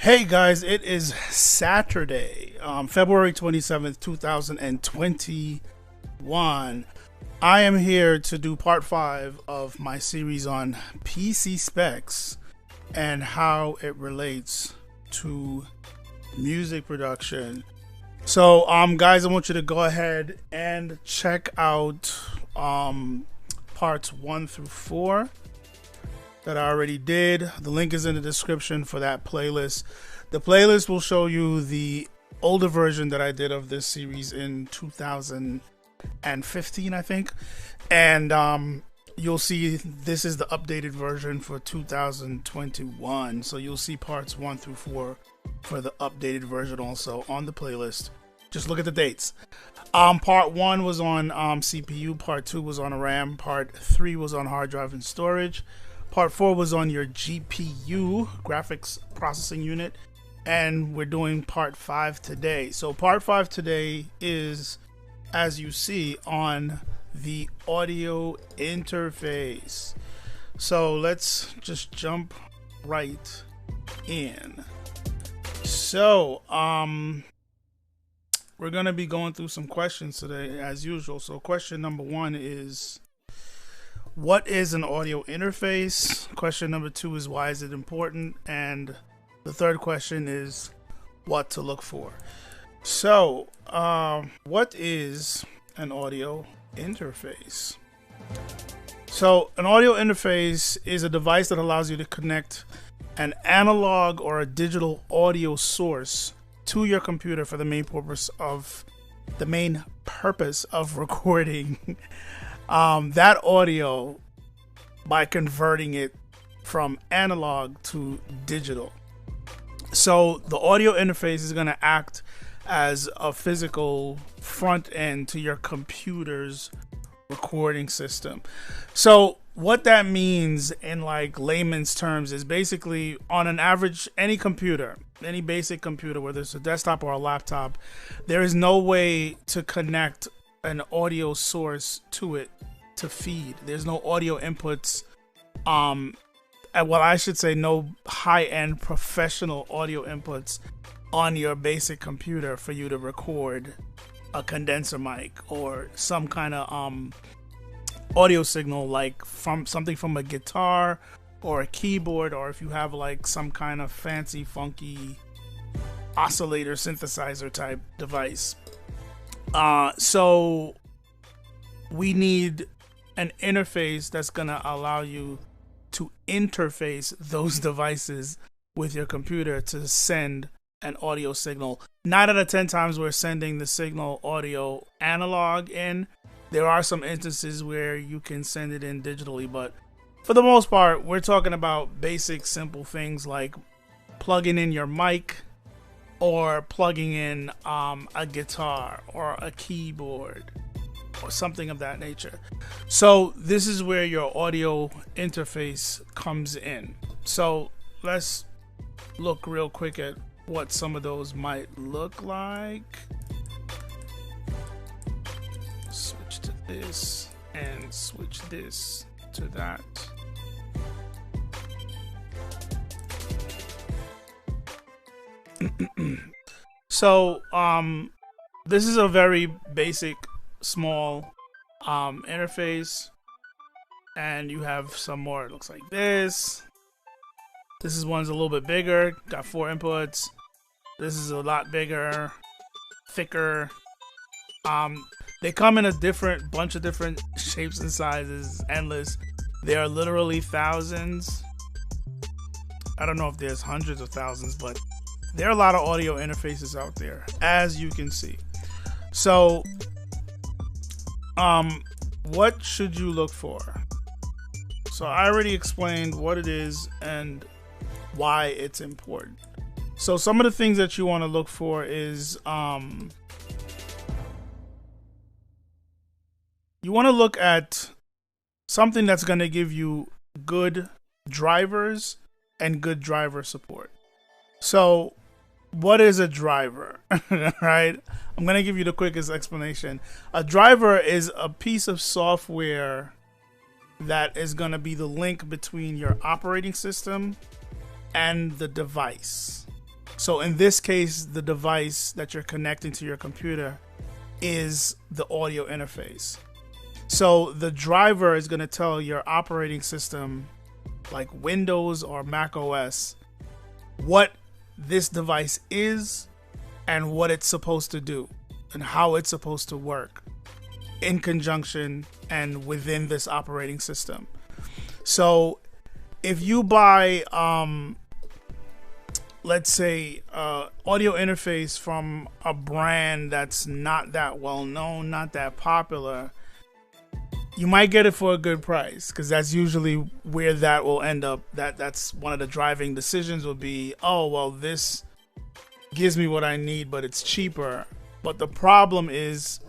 Hey guys, it is Saturday, February 27th, 2021. I am here to do part 5 of my series on PC specs and how it relates to music production. So, guys, I want you to go ahead and check out parts 1 through 4 that I already did. The link is in the description for that playlist. The playlist will show you the older version that I did of this series in 2015, I think. And you'll see this is the updated version for 2021. So you'll see parts 1 through 4 for the updated version also on the playlist. Just look at the dates. Part 1 was on CPU, part 2 was on RAM, part 3 was on hard drive and storage. Part 4 was on your GPU, graphics processing unit, and we're doing part 5 today. So part 5 today is, as you see, on the audio interface. So let's just jump right in. So, we're going to be going through some questions today, as usual. So question number 1 is, what is an audio interface? Question number 2 is, why is it important? And the third question is, what to look for. So, what is an audio interface? So, an audio interface is a device that allows you to connect an analog or a digital audio source to your computer for the main purpose of recording that audio by converting it from analog to digital. So the audio interface is going to act as a physical front end to your computer's recording system. So what that means in like layman's terms is basically, on an average, any computer, any basic computer, whether it's a desktop or a laptop, there is no way to connect an audio source to it to feed. There's no audio inputs, well, I should say no high-end professional audio inputs on your basic computer for you to record a condenser mic or some kind of audio signal, like from something from a guitar or a keyboard, or if you have like some kind of fancy funky oscillator synthesizer type device. So we need an interface that's gonna allow you to interface those devices with your computer to send an audio signal. 9 out of 10 times we're sending the signal audio analog in. There are some instances where you can send it in digitally, but for the most part, we're talking about basic, simple things like plugging in your mic or plugging in a guitar or a keyboard or something of that nature. So this is where your audio interface comes in. So let's look real quick at what some of those might look like. Switch to this and switch this to that. So this is a very basic small interface, and you have some more. It looks like this. This is one's a little bit bigger, got 4 inputs. This is a lot bigger, thicker. They come in a bunch of different shapes and sizes, endless. There are literally thousands. I don't know if there's hundreds of thousands, but there are a lot of audio interfaces out there, as you can see. So what should you look for? So I already explained what it is and why it's important. So some of the things that you want to look for is you want to look at something that's going to give you good drivers and good driver support. So what is a driver? Right? I'm going to give you the quickest explanation. A driver is a piece of software that is going to be the link between your operating system and the device. So in this case, the device that you're connecting to your computer is the audio interface. So the driver is going to tell your operating system, like Windows or Mac OS, what this device is and what it's supposed to do and how it's supposed to work in conjunction and within this operating system. So if you buy, let's say, audio interface from a brand that's not that well known, not that popular, you might get it for a good price, because that's usually where that will end up. That's one of the driving decisions will be, oh, well, this gives me what I need, but it's cheaper. But the problem is,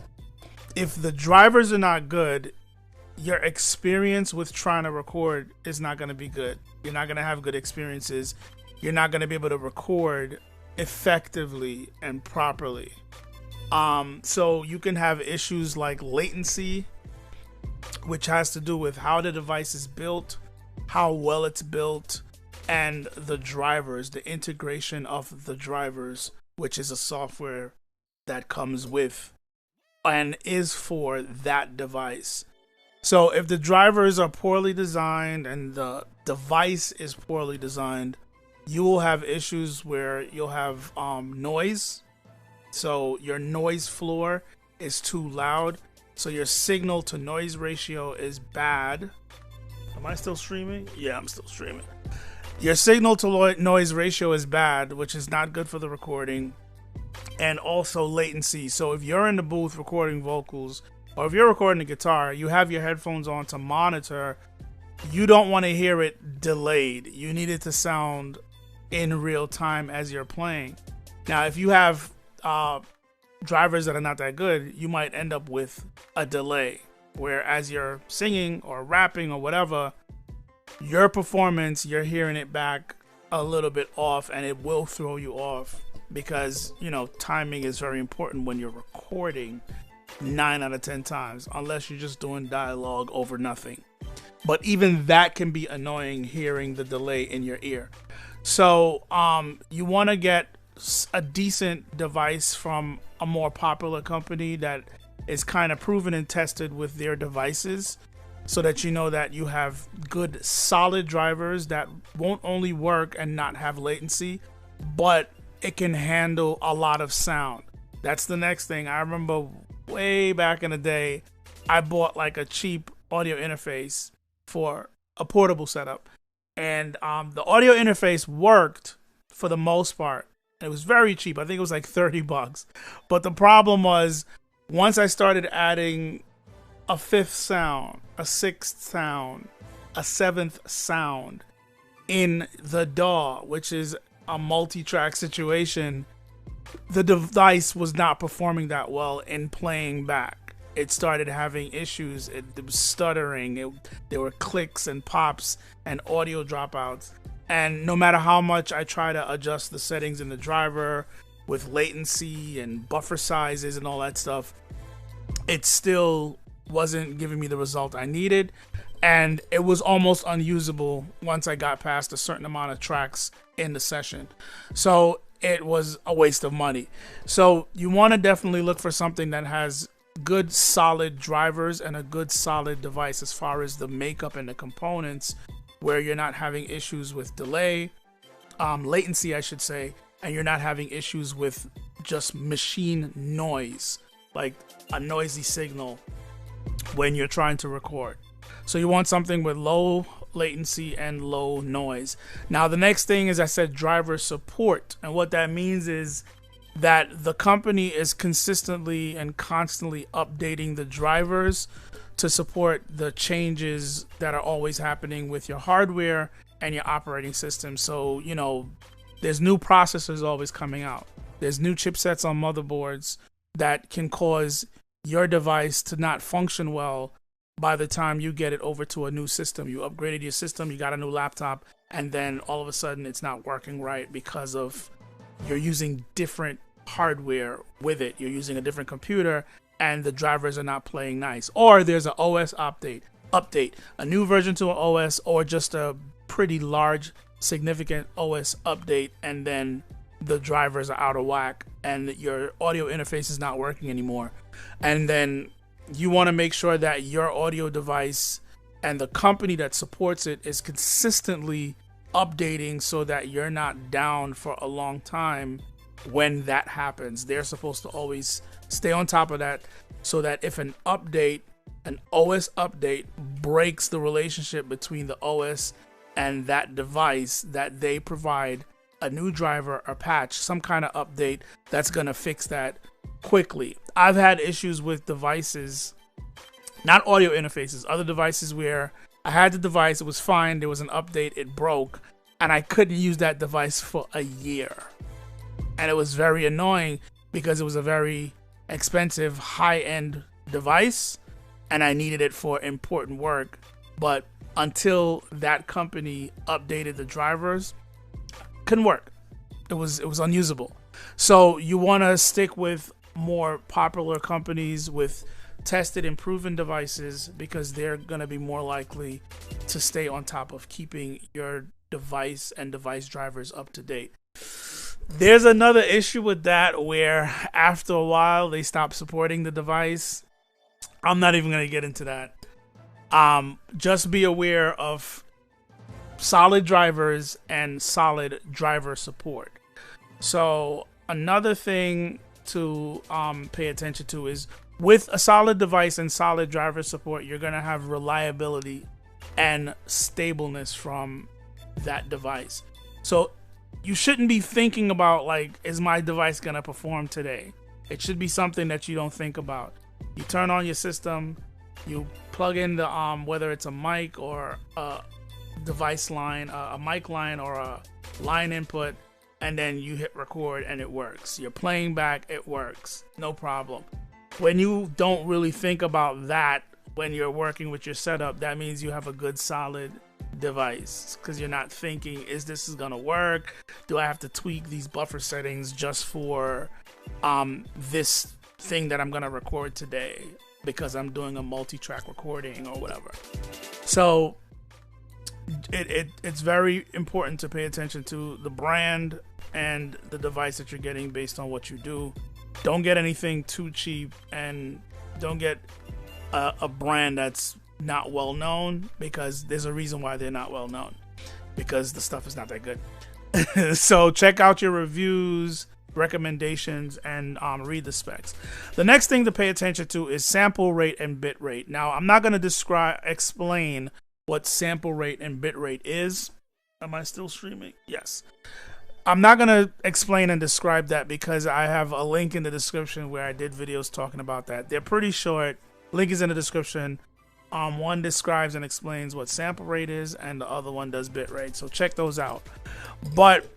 if the drivers are not good, your experience with trying to record is not going to be good. You're not going to have good experiences. You're not going to be able to record effectively and properly. So you can have issues like latency, which has to do with how the device is built, how well it's built, and the drivers, the integration of the drivers, which is a software that comes with and is for that device. So if the drivers are poorly designed and the device is poorly designed, you will have issues where you'll have noise. So your noise floor is too loud. So your signal to noise ratio is bad. Am I still streaming? Yeah, I'm still streaming. Your signal to noise ratio is bad, which is not good for the recording. And also latency. So if you're in the booth recording vocals, or if you're recording a guitar, you have your headphones on to monitor, you don't want to hear it delayed. You need it to sound in real time as you're playing. Now, if you have drivers that are not that good, you might end up with a delay, where as you're singing or rapping or whatever, your performance, you're hearing it back a little bit off, and it will throw you off, because, you know, timing is very important when you're recording 9 out of 10 times, unless you're just doing dialogue over nothing. But even that can be annoying, hearing the delay in your ear. So you want to get a decent device from a more popular company that is kind of proven and tested with their devices, so that you know that you have good solid drivers that won't only work and not have latency, but it can handle a lot of sound. That's the next thing. I remember way back in the day, I bought like a cheap audio interface for a portable setup, and the audio interface worked for the most part. It was very cheap. I think it was like $30. But the problem was, once I started adding a fifth sound, a sixth sound, a seventh sound in the DAW, which is a multi-track situation, the device was not performing that well in playing back. It started having issues. It was stuttering. There were clicks and pops and audio dropouts. And no matter how much I try to adjust the settings in the driver with latency and buffer sizes and all that stuff, it still wasn't giving me the result I needed. And it was almost unusable once I got past a certain amount of tracks in the session. So it was a waste of money. So you want to definitely look for something that has good solid drivers and a good solid device as far as the makeup and the components, where you're not having issues with delay, latency, I should say, and you're not having issues with just machine noise, like a noisy signal when you're trying to record. So you want something with low latency and low noise. Now, the next thing is, I said, driver support. And what that means is that the company is consistently and constantly updating the drivers to support the changes that are always happening with your hardware and your operating system. So, you know, there's new processors always coming out. There's new chipsets on motherboards that can cause your device to not function well by the time you get it over to a new system. You upgraded your system, you got a new laptop, and then all of a sudden it's not working right because of you're using different hardware with it. You're using a different computer, and the drivers are not playing nice. Or there's an OS update, a new version to an OS, or just a pretty large, significant OS update, and then the drivers are out of whack and your audio interface is not working anymore. And then you want to make sure that your audio device and the company that supports it is consistently updating so that you're not down for a long time when that happens. They're supposed to always stay on top of that so that if an OS update breaks the relationship between the OS and that device, that they provide a new driver or patch, some kind of update that's going to fix that quickly. I've had issues with devices, not audio interfaces, other devices where I had the device, it was fine, there was an update, it broke, and I couldn't use that device for a year. And it was very annoying because it was a very expensive, high-end device, and I needed it for important work. But until that company updated the drivers, couldn't work. It was unusable. So you want to stick with more popular companies with tested and proven devices because they're going to be more likely to stay on top of keeping your device and device drivers up to date. There's another issue with that where after a while they stop supporting the device. I'm not even going to get into that. Just be aware of solid drivers and solid driver support. So another thing to pay attention to is with a solid device and solid driver support, you're going to have reliability and stableness from that device. So you shouldn't be thinking about, like, is my device going to perform today? It should be something that you don't think about. You turn on your system, you plug in the whether it's a mic or a device line, a mic line or a line input, and then you hit record and it works. You're playing back, it works, no problem. When you don't really think about that when you're working with your setup, that means you have a good solid device, because you're not thinking, is this gonna work? Do I have to tweak these buffer settings just for this thing that I'm gonna record today because I'm doing a multi-track recording or whatever? So it's very important to pay attention to the brand and the device that you're getting based on what you do. Don't get anything too cheap, and don't get a brand that's not well known, because there's a reason why they're not well known, because the stuff is not that good. So check out your reviews, recommendations, and read the specs. The next thing to pay attention to is sample rate and bit rate. Now, I'm not going to explain what sample rate and bit rate is. Am I still streaming? Yes. I'm not going to explain and describe that because I have a link in the description where I did videos talking about that. They're pretty short. Link is in the description. One describes and explains what sample rate is, and the other one does bit rate. So check those out. But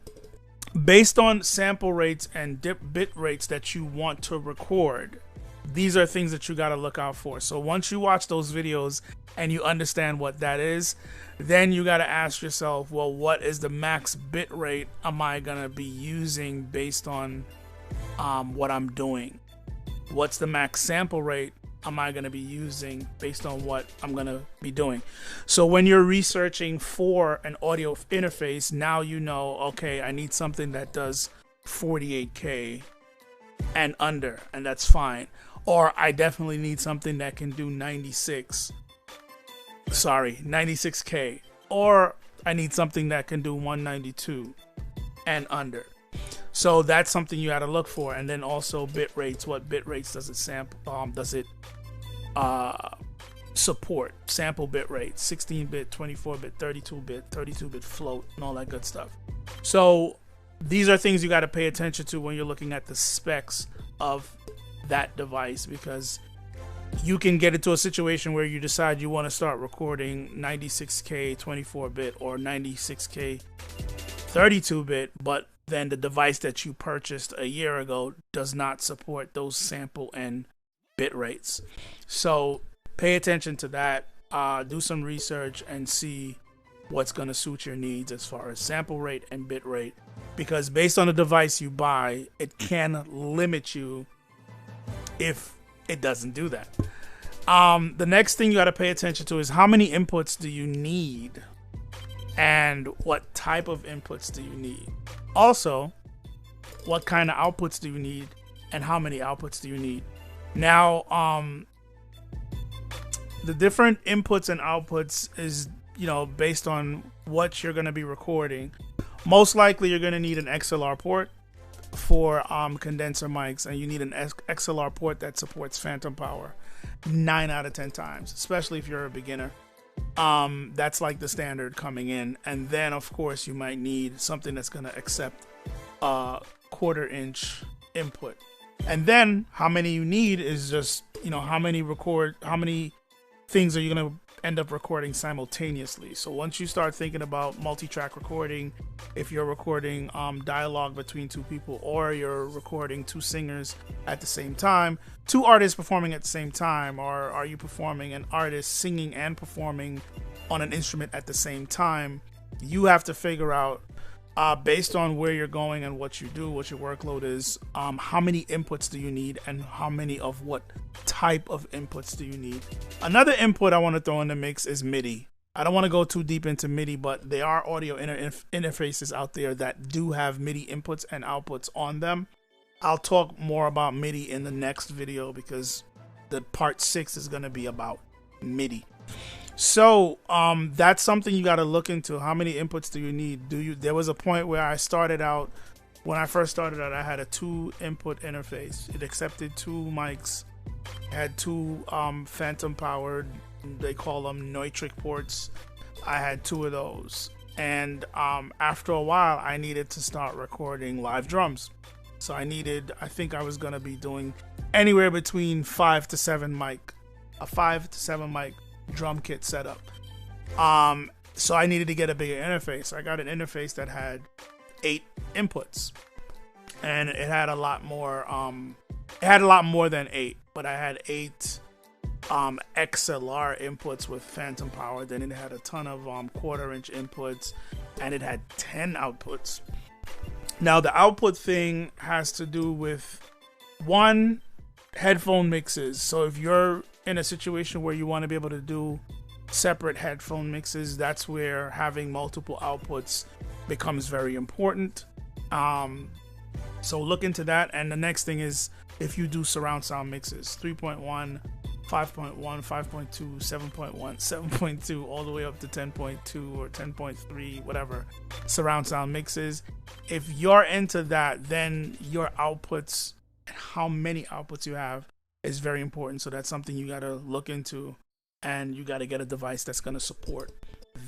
based on sample rates and bit rates that you want to record, these are things that you got to look out for. So once you watch those videos and you understand what that is, then you got to ask yourself, well, what is the max bit rate am I going to be using based on what I'm doing? What's the max sample rate am I going to be using based on what I'm going to be doing? So when you're researching for an audio interface, now you know, okay, I need something that does 48K and under, and that's fine. Or I definitely need something that can do 96K. Or I need something that can do 192 and under. So that's something you got to look for. And then also bit rates. What bit rates does it sample? Does it support? Sample bit rates: 16-bit, 24-bit, 32-bit, 32-bit float, and all that good stuff. So these are things you got to pay attention to when you're looking at the specs of that device, because you can get into a situation where you decide you want to start recording 96K 24-bit or 96K 32-bit, but then the device that you purchased a year ago does not support those sample and bit rates. So pay attention to that. Do some research and see what's going to suit your needs as far as sample rate and bit rate, because based on the device you buy, it can limit you if it doesn't do that. The next thing you got to pay attention to is how many inputs do you need and what type of inputs do you need. Also, what kind of outputs do you need, and how many outputs do you need. Now, the different inputs and outputs is, based on what you're going to be recording. Most likely you're going to need an XLR port for condenser mics, and you need an XLR port that supports phantom power 9 out of 10 times, especially if you're a beginner. That's like the standard coming in. And then of course you might need something that's going to accept a 1/4 inch input. And then how many you need is just, how many things are you going to end up recording simultaneously. So once you start thinking about multi-track recording, if you're recording dialogue between two people, or you're recording two singers at the same time, two artists performing at the same time, or are you performing an artist singing and performing on an instrument at the same time, you have to figure out, based on where you're going and what you do, what your workload is, how many inputs do you need, and how many of what type of inputs do you need. Another input I want to throw in the mix is MIDI. I don't want to go too deep into MIDI, but there are audio interfaces out there that do have MIDI inputs and outputs on them. I'll talk more about MIDI in the next video, because the part 6 is going to be about MIDI. So that's something you got to look into. How many inputs do you need? There was a point where when I first started out, I had a 2 input interface. It accepted 2 mics, had 2 phantom powered, they call them Neutrik ports. I had 2 of those, and after a while I needed to start recording live drums. So I think I was gonna be doing anywhere between 5 to 7 mic drum kit setup. So I needed to get a bigger interface. I got an interface that had 8 inputs, and it had a lot more. It had a lot more than 8, but I had 8 XLR inputs with phantom power. Then it had a ton of 1/4 inch inputs, and it had 10 outputs. Now the output thing has to do with, one, headphone mixes. So if you're in a situation where you want to be able to do separate headphone mixes, that's where having multiple outputs becomes very important. So look into that. And the next thing is, if you do surround sound mixes, 3.1, 5.1, 5.2, 7.1, 7.2, all the way up to 10.2 or 10.3, whatever, surround sound mixes. If you're into that, then your outputs and how many outputs you have is very important. So that's something you got to look into, and you got to get a device that's going to support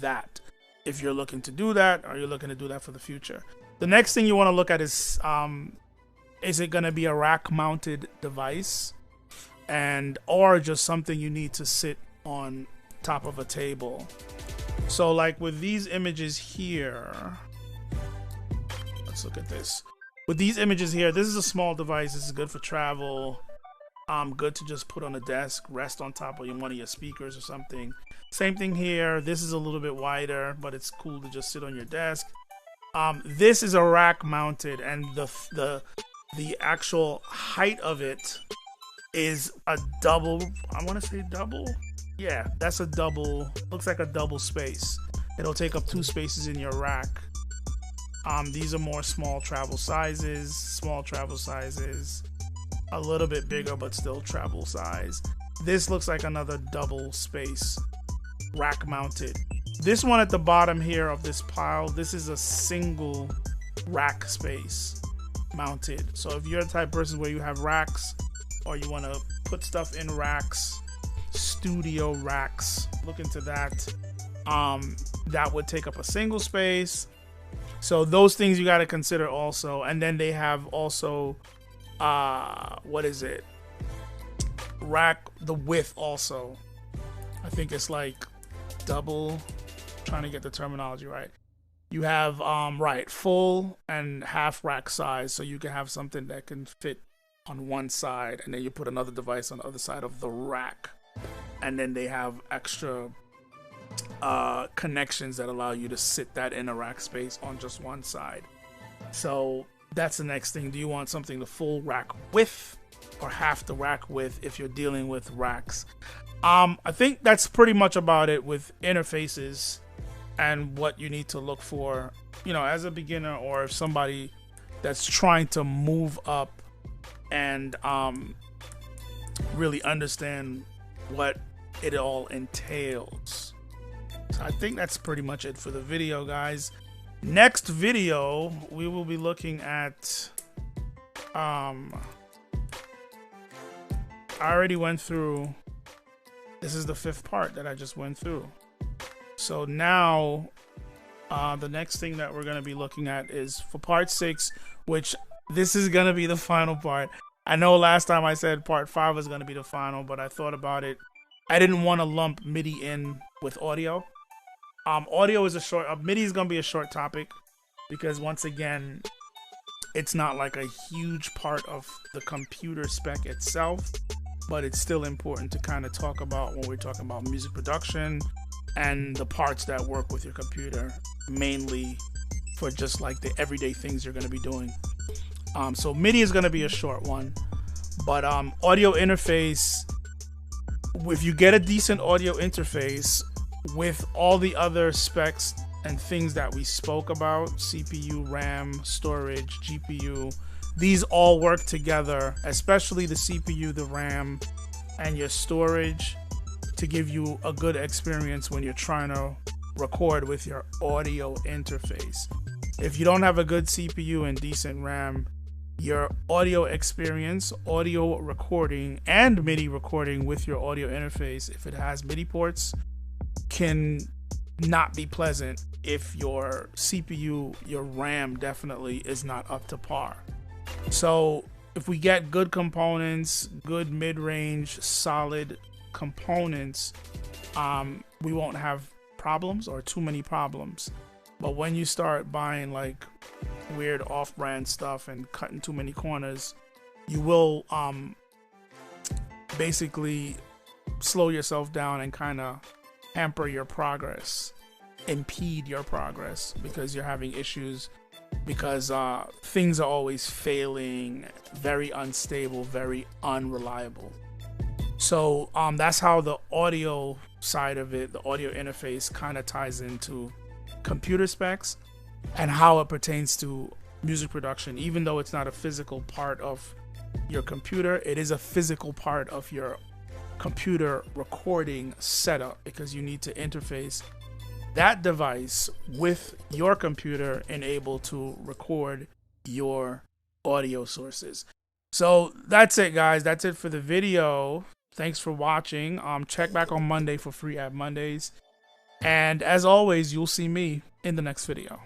that if you're looking to do that, or you're looking to do that for the future. The next thing you want to look at is it going to be a rack mounted device, or just something you need to sit on top of a table. So like with these images here, let's look at this. With these images here, this is a small device. This is good for travel. Good to just put on a desk, rest on top of one of your speakers or something. Same thing here. This is a little bit wider, but it's cool to just sit on your desk. This is a rack mounted, and the actual height of it is a double. I want to say double. Yeah, that's a double. Looks like a double space. It'll take up 2 spaces in your rack. These are more small travel sizes, a little bit bigger, but still travel size. This looks like another double space, rack mounted. This one at the bottom here of this pile, this is a single rack space mounted. So if you're the type of person where you have racks, or you want to put stuff in racks, studio racks, look into that. That would take up a single space. So those things you got to consider also. And then they have also rack the width also. I think it's like double, trying to get the terminology right. You have full and half rack size, so you can have something that can fit on one side, and then you put another device on the other side of the rack, and then they have extra connections that allow you to sit that in a rack space on just one side. So that's the next thing. Do you want something the full rack width or half the rack width if you're dealing with racks? I think that's pretty much about it with interfaces and what you need to look for, as a beginner, or if somebody that's trying to move up and really understand what it all entails. So I think that's pretty much it for the video, guys. Next video, we will be looking at I already went through, this is the 5th part that I just went through. So now the next thing that we're going to be looking at is for part 6, which this is going to be the final part. I know last time I said part 5 was going to be the final, but I thought about it. I didn't want to lump MIDI in with audio. Audio is MIDI is going to be a short topic because once again, it's not like a huge part of the computer spec itself, but it's still important to kind of talk about when we're talking about music production and the parts that work with your computer, mainly for just like the everyday things you're going to be doing. So MIDI is going to be a short one, but audio interface, if you get a decent audio interface with all the other specs and things that we spoke about, CPU, RAM, storage, GPU, these all work together, especially the CPU, the RAM, and your storage, to give you a good experience when you're trying to record with your audio interface. If you don't have a good CPU and decent RAM, your audio experience, audio recording, and MIDI recording with your audio interface, if it has MIDI ports, can not be pleasant if your CPU, your RAM definitely is not up to par. So if we get good components, good mid-range, solid components, we won't have problems or too many problems. But when you start buying like weird off-brand stuff and cutting too many corners, you will basically slow yourself down and kind of hamper your progress, impede your progress, because you're having issues, because things are always failing, very unstable, very unreliable. So that's how the audio side of it, the audio interface, kind of ties into computer specs and how it pertains to music production. Even though it's not a physical part of your computer, it is a physical part of your computer recording setup, because you need to interface that device with your computer and able to record your audio sources. So that's it, guys. That's it for the video. Thanks for watching. Check back on Monday for Free App Mondays. And as always, you'll see me in the next video.